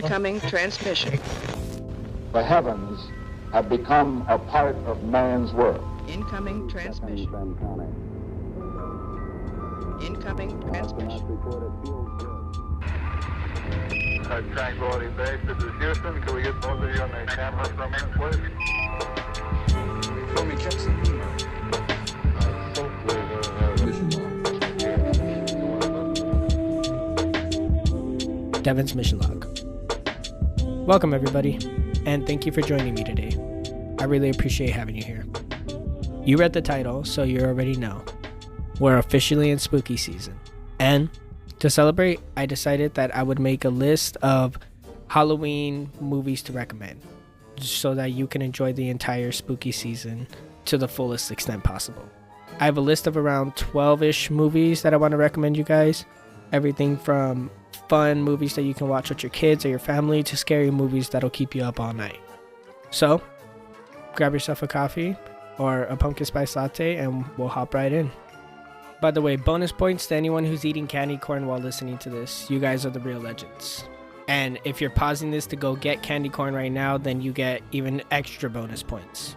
Incoming transmission. The heavens have become a part of man's world. Incoming transmission. Incoming transmission. Tranquility Base, this is Houston. Can we get both of you on the camera from here, please? Let me check some email. Devyn's mission log. Welcome everybody, and thank you for joining me today. I really appreciate having you here. You read the title, so you already know. We're officially in spooky season. And to celebrate, I decided that I would make a list of Halloween movies to recommend, so that you can enjoy the entire spooky season to the fullest extent possible. I have a list of around 12-ish movies that I want to recommend you guys. Everything from fun movies that you can watch with your kids or your family to scary movies that'll keep you up all night. So, grab yourself a coffee or a pumpkin spice latte and we'll hop right in. By the way, bonus points to anyone who's eating candy corn while listening to this. You guys are the real legends. And if you're pausing this to go get candy corn right now, then you get even extra bonus points.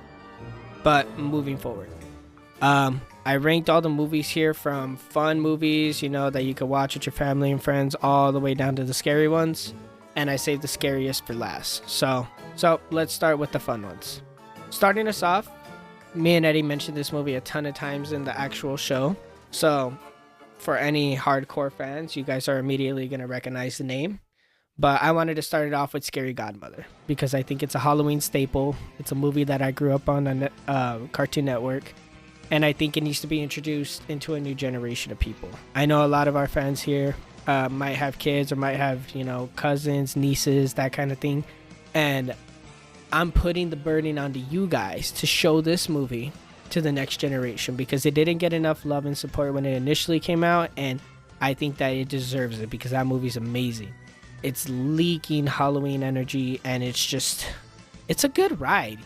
But moving forward. I ranked all the movies here from fun movies, that you can watch with your family and friends, all the way down to the scary ones. And I saved the scariest for last. So let's start with the fun ones. Starting us off, me and Eddie mentioned this movie a ton of times in the actual show. So for any hardcore fans, you guys are immediately going to recognize the name. But I wanted to start it off with Scary Godmother because I think it's a Halloween staple. It's a movie that I grew up on Cartoon Network. And I think it needs to be introduced into a new generation of people. I know a lot of our fans here might have kids or might have, cousins, nieces, that kind of thing. And I'm putting the burden onto you guys to show this movie to the next generation because it didn't get enough love and support when it initially came out. And I think that it deserves it because that movie's amazing. It's leaking Halloween energy and it's a good ride,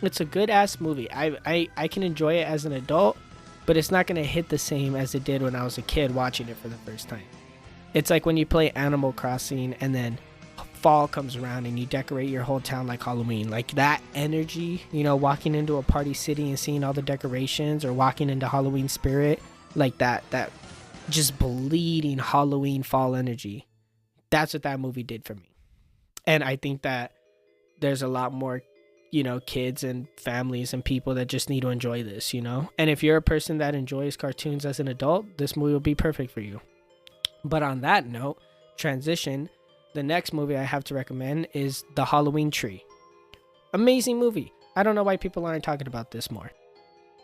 It's a good ass movie. I can enjoy it as an adult, but it's not going to hit the same as it did when I was a kid watching it for the first time. It's like when you play Animal Crossing and then fall comes around and you decorate your whole town like Halloween. Like that energy, walking into a party city and seeing all the decorations or walking into Halloween spirit, like that just bleeding Halloween fall energy. That's what that movie did for me. And I think that there's a lot more kids and families and people that just need to enjoy this, And if you're a person that enjoys cartoons as an adult, this movie will be perfect for you. But on that note, transition, the next movie I have to recommend is The Halloween Tree. Amazing movie. I don't know why people aren't talking about this more.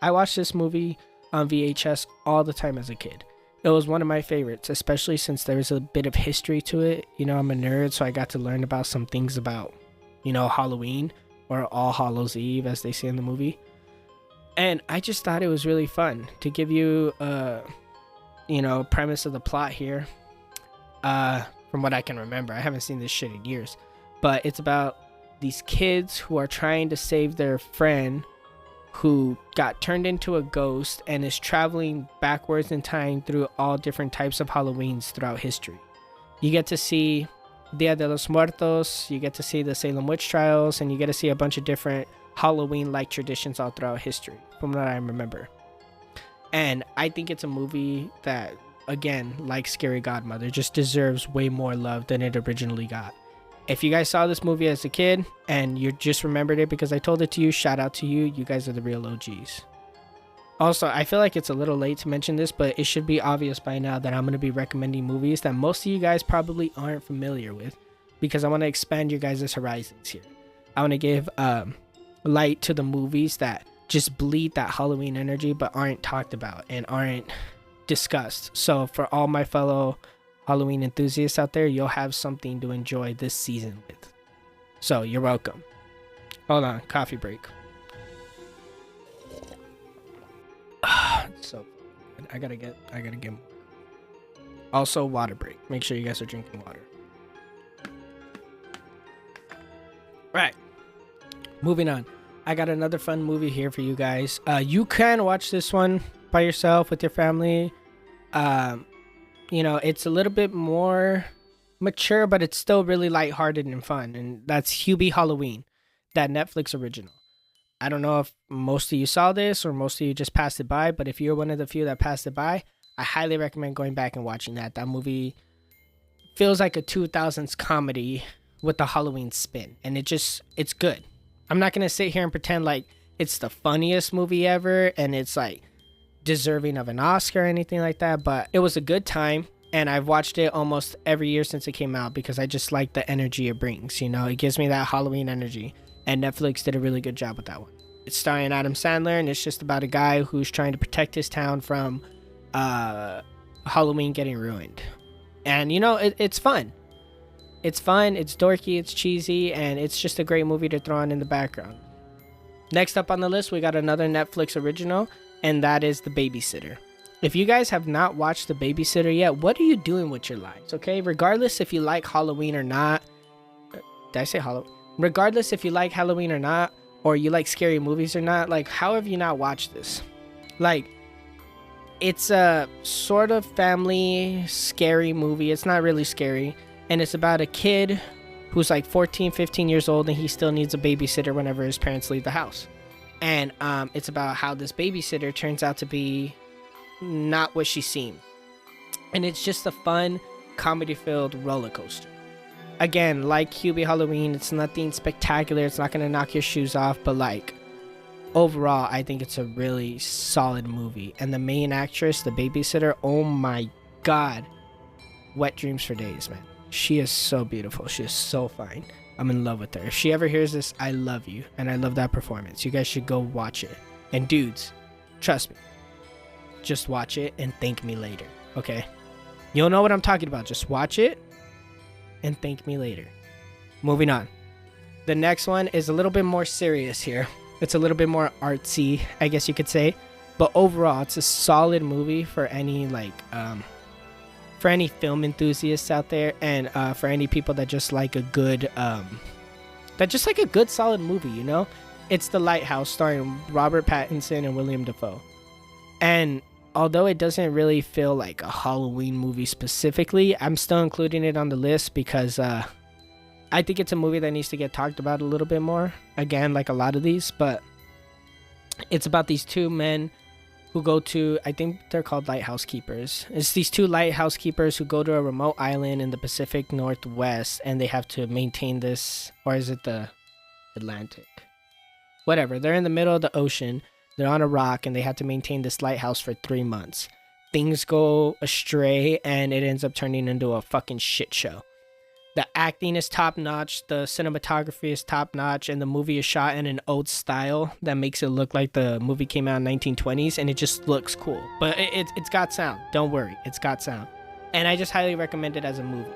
I watched this movie on VHS all the time as a kid. It was one of my favorites, especially since there was a bit of history to it. I'm a nerd, so I got to learn about some things about, Halloween. Or All Hallows Eve, as they say in the movie. And I just thought it was really fun to give you premise of the plot here. From what I can remember, I haven't seen this shit in years. But it's about these kids who are trying to save their friend who got turned into a ghost and is traveling backwards in time through all different types of Halloweens throughout history. You get to see Dia de los Muertos, you get to see the Salem witch trials, and you get to see a bunch of different Halloween-like traditions all throughout history, from what I remember. And I think it's a movie that, again, like Scary Godmother, just deserves way more love than it originally got. If you guys saw this movie as a kid, and you just remembered it because I told it to you, shout out to you. You guys are the real OGs. Also, I feel like it's a little late to mention this, but it should be obvious by now that I'm going to be recommending movies that most of you guys probably aren't familiar with because I want to expand your guys' horizons here. I want to give light to the movies that just bleed that Halloween energy but aren't talked about and aren't discussed. So for all my fellow Halloween enthusiasts out there, you'll have something to enjoy this season with. So you're welcome. Hold on, coffee break. So I gotta get more. Also, water break. Make sure you guys are drinking water. Right. Moving on. I got another fun movie here for you guys. You can watch this one by yourself with your family. It's a little bit more mature, but it's still really lighthearted and fun. And that's Hubie Halloween, that Netflix original. I don't know if most of you saw this or most of you just passed it by, but if you're one of the few that passed it by, I highly recommend going back and watching that. That movie feels like a 2000s comedy with a Halloween spin, and it's good. I'm not going to sit here and pretend like it's the funniest movie ever and it's like deserving of an Oscar or anything like that, but it was a good time, and I've watched it almost every year since it came out because I just like the energy it brings. You know, it gives me that Halloween energy, and Netflix did a really good job with that one. It's starring Adam Sandler, and it's just about a guy who's trying to protect his town from Halloween getting ruined. And you know, it's fun. It's fun, it's dorky, it's cheesy, and it's just a great movie to throw on in the background. Next up on the list, we got another Netflix original, and that is The Babysitter. If you guys have not watched The Babysitter yet, what are you doing with your lives, okay? Regardless if you like Halloween or not. Did I say Halloween? Regardless if you like Halloween or not, or you like scary movies or not, like, how have you not watched this? Like, it's a sort of family scary movie. It's not really scary. And it's about a kid who's like 14, 15 years old, and he still needs a babysitter whenever his parents leave the house. And it's about how this babysitter turns out to be not what she seemed. And it's just a fun, comedy-filled roller coaster. Again, like Hubie Halloween, it's nothing spectacular. It's not going to knock your shoes off. But like, overall, I think it's a really solid movie. And the main actress, the babysitter, oh my God. Wet dreams for days, man. She is so beautiful. She is so fine. I'm in love with her. If she ever hears this, I love you. And I love that performance. You guys should go watch it. And dudes, trust me. Just watch it and thank me later. Okay? You'll know what I'm talking about. Just watch it and thank me later. Moving on. The next one is a little bit more serious here. It's a little bit more artsy, I guess you could say. But overall, it's a solid movie for any for any film enthusiasts out there, and for any people that just like a good solid movie, you know? It's The Lighthouse, starring Robert Pattinson and William Dafoe. And although it doesn't really feel like a Halloween movie specifically, I'm still including it on the list because I think it's a movie that needs to get talked about a little bit more. Again, like a lot of these, but it's about these two men who go to, I think they're called lighthouse keepers. It's these two lighthouse keepers who go to a remote island in the Pacific Northwest, and they have to maintain this, or is it the Atlantic? Whatever, they're in the middle of the ocean. They're on a rock, and they have to maintain this lighthouse for 3 months. Things go astray, and it ends up turning into a fucking shit show. The acting is top-notch, the cinematography is top-notch, and the movie is shot in an old style that makes it look like the movie came out in 1920s, and it just looks cool. But it's got sound. Don't worry, it's got sound. And I just highly recommend it as a movie.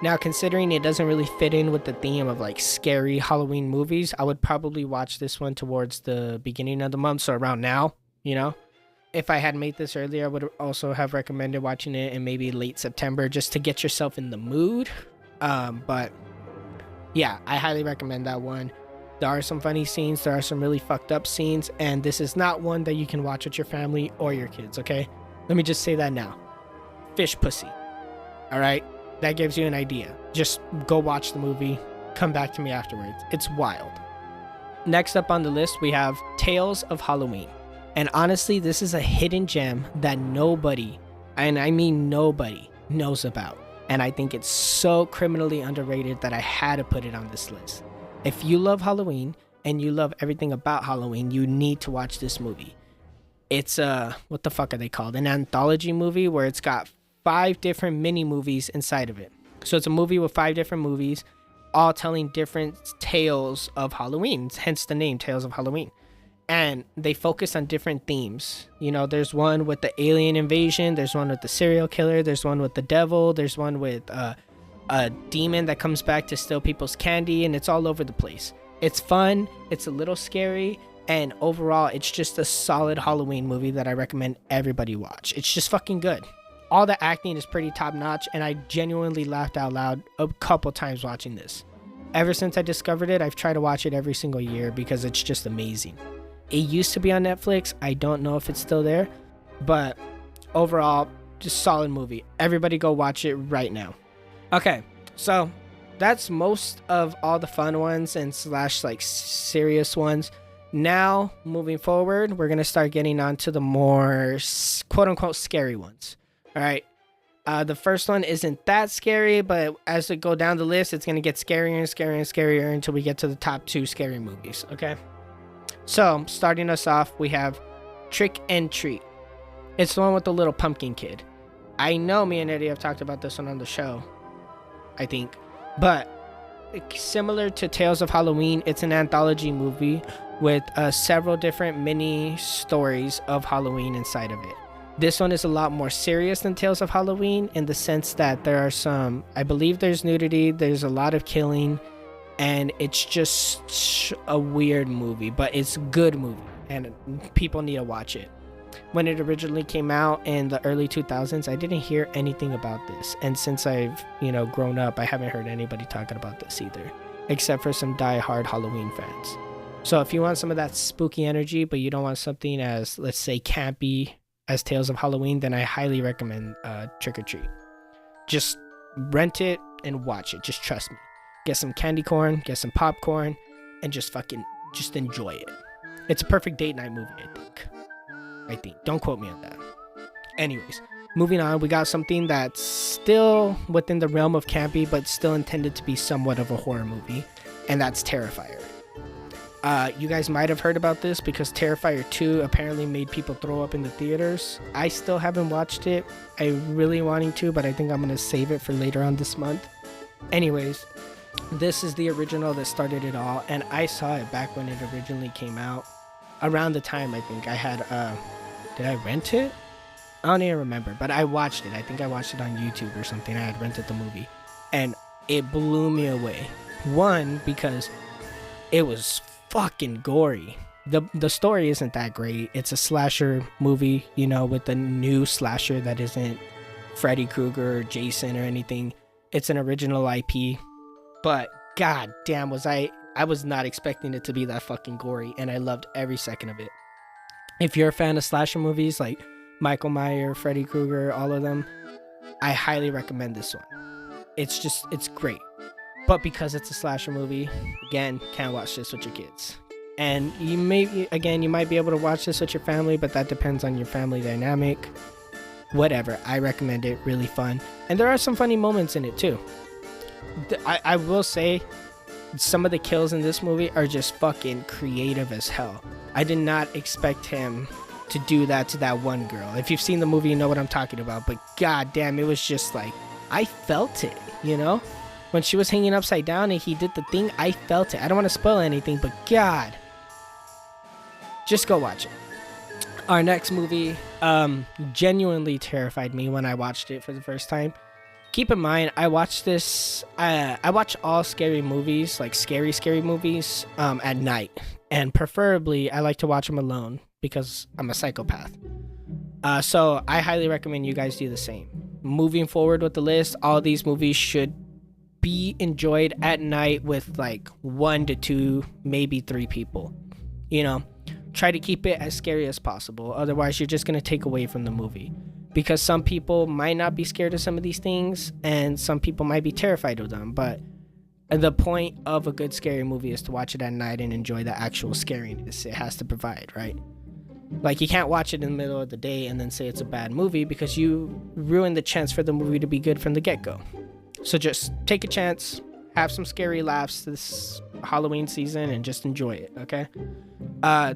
Now, considering it doesn't really fit in with the theme of like scary Halloween movies, I would probably watch this one towards the beginning of the month, so around now, you know? If I had made this earlier, I would also have recommended watching it in maybe late September just to get yourself in the mood. But yeah, I highly recommend that one. There are some funny scenes, there are some really fucked up scenes, and this is not one that you can watch with your family or your kids, okay? Let me just say that now. Fish pussy. Alright? That gives you an idea. Just go watch the movie, come back to me afterwards. It's wild. Next up on the list, we have Tales of Halloween. And honestly, this is a hidden gem that nobody, and I mean nobody, knows about. And I think it's so criminally underrated that I had to put it on this list. If you love Halloween and you love everything about Halloween, you need to watch this movie. It's what the fuck are they called? An anthology movie where it's got 5 different mini movies inside of it. So it's a movie with 5 different movies, all telling different tales of Halloween, hence the name Tales of Halloween. And they focus on different themes. You know, there's one with the alien invasion, there's one with the serial killer, there's one with the devil, there's one with a demon that comes back to steal people's candy, and it's all over the place. It's fun, it's a little scary, and overall, it's just a solid Halloween movie that I recommend everybody watch. It's just fucking good. All the acting is pretty top notch, and I genuinely laughed out loud a couple times watching this. Ever since I discovered it, I've tried to watch it every single year because it's just amazing. It used to be on Netflix. I don't know if it's still there, but overall, just solid movie. Everybody go watch it right now. Okay, so that's most of all the fun ones and slash like serious ones. Now, moving forward, we're going to start getting on to the more quote unquote scary ones. All right. The first one isn't that scary, but as we go down the list, it's going to get scarier and scarier and scarier until we get to the top 2 scary movies. Okay. So, starting us off, we have Trick and Treat. It's the one with the little pumpkin kid. I know me and Eddie have talked about this one on the show, I think. But similar to Tales of Halloween, it's an anthology movie with several different mini stories of Halloween inside of it. This one is a lot more serious than Tales of Halloween in the sense that there are some, I believe there's nudity, there's a lot of killing, and it's just a weird movie, but it's a good movie and people need to watch it. When it originally came out in the early 2000s, I didn't hear anything about this. And since I've, grown up, I haven't heard anybody talking about this either, except for some die-hard Halloween fans. So if you want some of that spooky energy, but you don't want something as, let's say, campy as Tales of Halloween, then I highly recommend Trick or Treat. Just rent it and watch it. Just trust me. Get some candy corn, get some popcorn, and just enjoy it. It's a perfect date night movie, I think. Don't quote me on that. Anyways, moving on, we got something that's still within the realm of campy, but still intended to be somewhat of a horror movie, and that's Teriffier. You guys might have heard about this because Teriffier 2 apparently made people throw up in the theaters. I still haven't watched it. I really wanting to, but I think I'm going to save it for later on this month. Anyways, this is the original that started it all, and I saw it back when it originally came out. Around the time, I think I had, did I rent it? I don't even remember, but I watched it. I think I watched it on YouTube or something. I had rented the movie, and it blew me away. One, because it was fucking gory. The story isn't that great. It's a slasher movie, with a new slasher that isn't Freddy Krueger or Jason or anything. It's an original IP, but god damn I was not expecting it to be that fucking gory, and I loved every second of it. If you're a fan of slasher movies like Michael Myers, Freddy Krueger, all of them, I highly recommend this one. It's great. But because it's a slasher movie, again, can't watch this with your kids. And you might be able to watch this with your family, but that depends on your family dynamic. Whatever, I recommend it, really fun. And there are some funny moments in it too. I will say, some of the kills in this movie are just fucking creative as hell. I did not expect him to do that to that one girl. If you've seen the movie, you know what I'm talking about. But god damn, it was just like, I felt it, When she was hanging upside down and he did the thing, I felt it. I don't want to spoil anything, but god. Just go watch it. Our next movie genuinely terrified me when I watched it for the first time. Keep in mind, I watch this, I watch all scary movies, like scary movies, at night. And preferably, I like to watch them alone because I'm a psychopath. So I highly recommend you guys do the same. Moving forward with the list, all these movies should be enjoyed at night with like 1 to 2, maybe 3 people. Try to keep it as scary as possible. Otherwise, you're just going to take away from the movie. Because some people might not be scared of some of these things, and some people might be terrified of them. But the point of a good scary movie is to watch it at night and enjoy the actual scariness it has to provide, right? Like, you can't watch it in the middle of the day and then say it's a bad movie because you ruin the chance for the movie to be good from the get-go. So just take a chance, have some scary laughs this Halloween season, and just enjoy it, okay?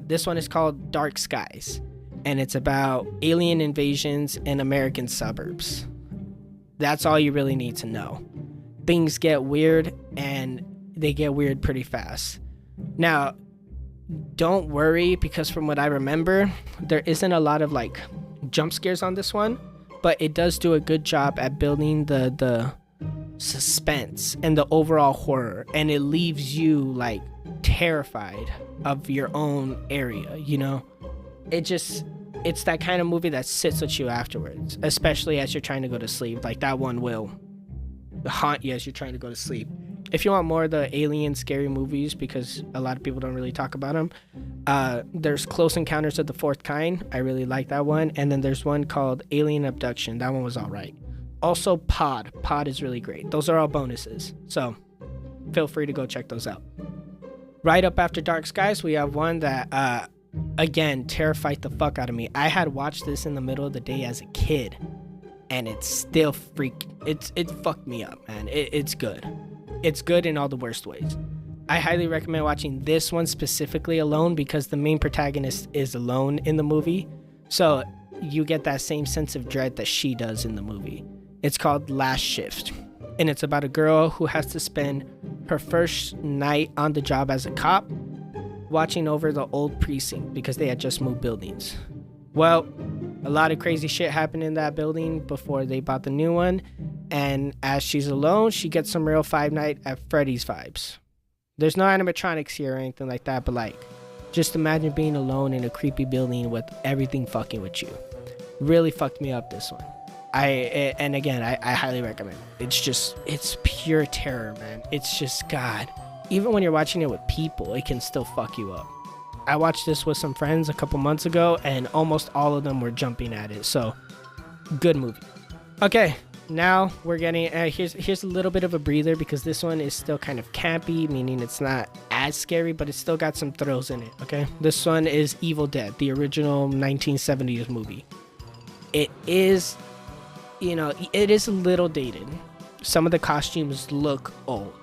This one is called Dark Skies, and it's about alien invasions in American suburbs. That's all you really need to know. Things get weird, and they get weird pretty fast. Now, don't worry, because from what I remember, there isn't a lot of like jump scares on this one, but it does do a good job at building the suspense and the overall horror, and it leaves you like terrified of your own area. It's that kind of movie that sits with you afterwards, especially as you're trying to go to sleep. Like, that one will haunt you as you're trying to go to sleep. If you want more of the alien scary movies, because a lot of people don't really talk about them, there's Close Encounters of the Fourth Kind. I really like that one. And then there's one called Alien Abduction. That one was all right. Also Pod. Pod is really great. Those are all bonuses. So feel free to go check those out. Right up after Dark Skies, we have one that, again, terrified the fuck out of me. I had watched this in the middle of the day as a kid, and it still it fucked me up, man. It's good. It's good in all the worst ways. I highly recommend watching this one specifically alone because the main protagonist is alone in the movie. So you get that same sense of dread that she does in the movie. It's called Last Shift, and it's about a girl who has to spend her first night on the job as a cop watching over the old precinct because they had just moved buildings. Well, a lot of crazy shit happened in that building before they bought the new one, and as she's alone, she gets some real Five Nights at Freddy's vibes. There's no animatronics here or anything like that, but like, just imagine being alone in a creepy building with everything fucking with you. Really fucked me up, this one. I highly recommend it. It's pure terror, man. It's just, God. Even when you're watching it with people, it can still fuck you up. I watched this with some friends a couple months ago, and almost all of them were jumping at it. So, good movie. Okay, now we're getting here's a little bit of a breather because this one is still kind of campy, meaning it's not as scary, but it's still got some thrills in it. Okay, this one is Evil Dead, the original 1970s movie. It is, it is a little dated. Some of the costumes look old.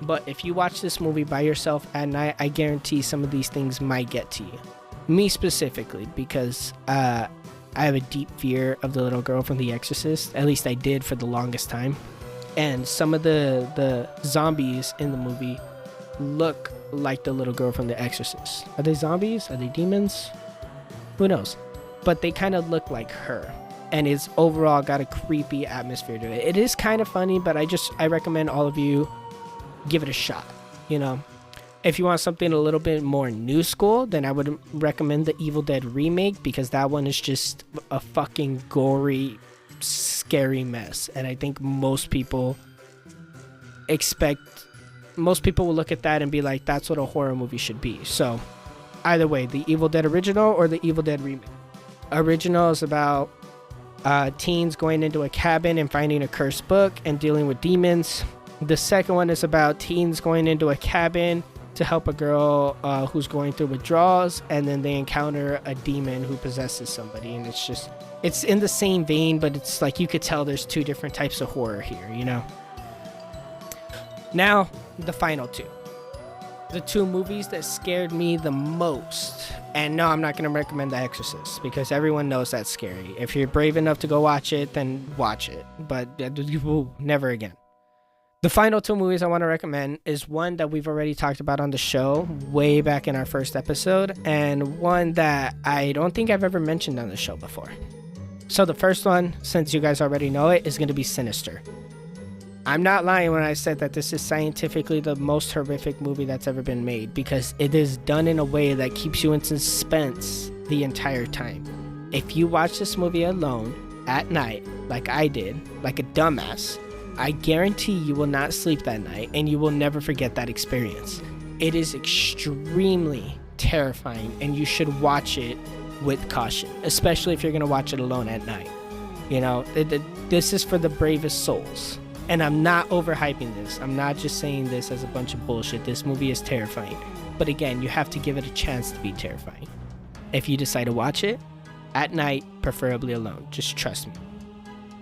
But if you watch this movie by yourself at night, I guarantee some of these things might get to you. Me specifically, because I have a deep fear of the little girl from The Exorcist. At least I did for the longest time. And some of the zombies in the movie look like the little girl from The Exorcist. Are they zombies? Are they demons? Who knows? But they kind of look like her. And it's overall got a creepy atmosphere to it. It is kind of funny, but I recommend all of you give it a shot. If you want something a little bit more new school, then I would recommend the Evil Dead remake because that one is just a fucking gory, scary mess. And I think most people will look at that and be like, that's what a horror movie should be. So either way, the Evil Dead original or the Evil Dead remake. Original is about teens going into a cabin and finding a cursed book and dealing with demons. The second one is about teens going into a cabin to help a girl who's going through withdrawals, and then they encounter a demon who possesses somebody, and it's in the same vein, but it's like you could tell there's two different types of horror here, Now, the final two. The two movies that scared me the most. And no, I'm not going to recommend The Exorcist because everyone knows that's scary. If you're brave enough to go watch it, then watch it. But never again. The final two movies I want to recommend is one that we've already talked about on the show way back in our first episode, and one that I don't think I've ever mentioned on the show before. So the first one, since you guys already know it, is going to be Sinister. I'm not lying when I said that this is scientifically the most horrific movie that's ever been made because it is done in a way that keeps you in suspense the entire time. If you watch this movie alone at night, like I did, like a dumbass, I guarantee you will not sleep that night and you will never forget that experience. It is extremely terrifying and you should watch it with caution, especially if you're going to watch it alone at night. This is for the bravest souls. And I'm not overhyping this. I'm not just saying this as a bunch of bullshit. This movie is terrifying. But again, you have to give it a chance to be terrifying. If you decide to watch it, at night, preferably alone. Just trust me.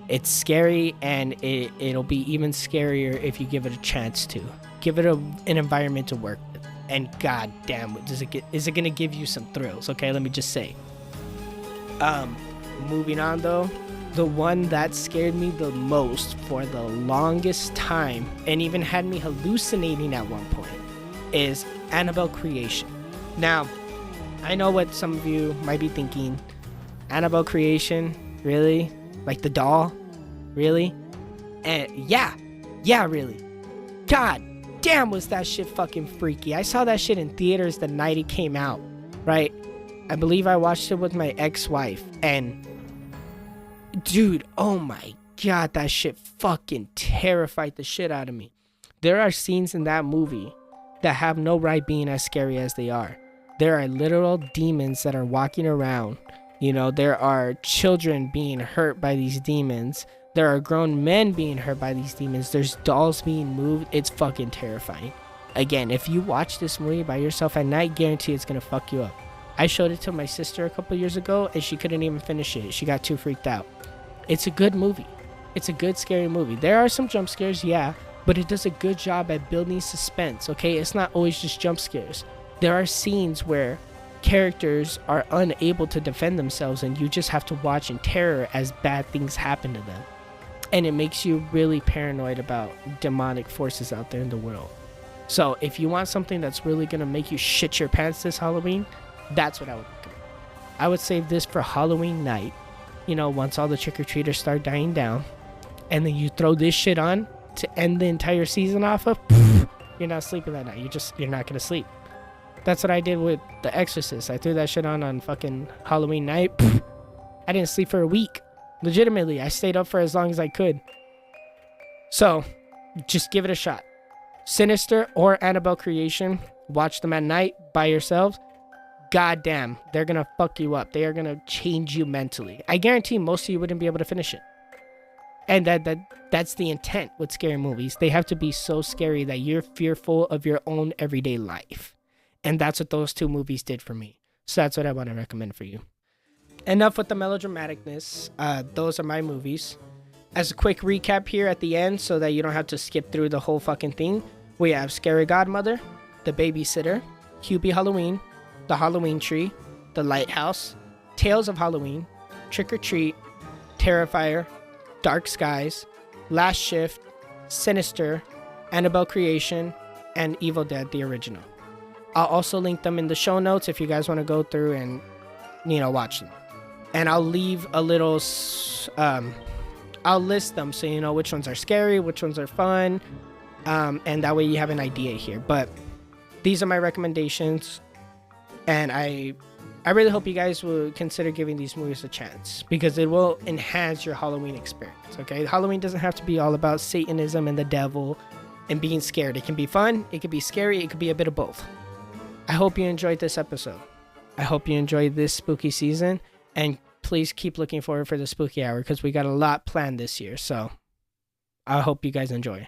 It's scary, and it'll be even scarier if you give it a chance to. Give it an environment to work with. And god damn, is it going to give you some thrills, okay? Let me just say. Moving on, though. The one that scared me the most for the longest time, and even had me hallucinating at one point, is Annabelle Creation. Now, I know what some of you might be thinking. Annabelle Creation? Really? Like the doll? Really? And yeah, really. God damn, was that shit fucking freaky. I saw that shit in theaters the night it came out, right? I believe I watched it with my ex-wife, and dude, oh my god, that shit fucking terrified the shit out of me. There are scenes in that movie that have no right being as scary as they are. There are literal demons that are walking around. There are children being hurt by these demons. There are grown men being hurt by these demons. There's dolls being moved. It's fucking terrifying. Again, if you watch this movie by yourself at night, guarantee it's gonna fuck you up. I showed it to my sister a couple years ago and she couldn't even finish it. She got too freaked out. It's a good movie. It's a good scary movie. There are some jump scares, yeah, but it does a good job at building suspense, okay? It's not always just jump scares. There are scenes where characters are unable to defend themselves and you just have to watch in terror as bad things happen to them. And it makes you really paranoid about demonic forces out there in the world. So if you want something that's really going to make you shit your pants this Halloween, that's what I would recommend. I would save this for Halloween night. You know, once all the trick-or-treaters start dying down, and then you throw this shit on to end the entire season off of, you're not sleeping that night. You're not going to sleep. That's what I did with The Exorcist. I threw that shit on fucking Halloween night. I didn't sleep for a week. Legitimately, I stayed up for as long as I could. So, just give it a shot. Sinister or Annabelle Creation, watch them at night by yourselves. Goddamn, they're gonna fuck you up. They are gonna change you mentally. I guarantee most of you wouldn't be able to finish it. And that's the intent with scary movies. They have to be so scary that you're fearful of your own everyday life. And that's what those two movies did for me. So that's what I want to recommend for you. Enough with the melodramaticness. Those are my movies. As a quick recap here at the end, so that you don't have to skip through the whole fucking thing, we have Scary Godmother, The Babysitter, Hubie Halloween, The Halloween Tree, The Lighthouse, Tales of Halloween, Trick or Treat, Teriffier, Dark Skies, Last Shift, Sinister, Annabelle Creation, and Evil Dead, the original. I'll also link them in the show notes if you guys want to go through and, watch them. And I'll leave a little, I'll list them so you know which ones are scary, which ones are fun, and that way you have an idea here. But these are my recommendations, and I really hope you guys will consider giving these movies a chance, because it will enhance your Halloween experience, okay? Halloween doesn't have to be all about Satanism and the devil and being scared. It can be fun, it can be scary, it could be a bit of both. I hope you enjoyed this episode. I hope you enjoyed this spooky season, and please keep looking forward for the spooky hour, because we got a lot planned this year, so I hope you guys enjoy.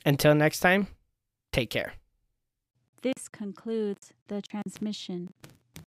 Until next time, take care. This concludes the transmission.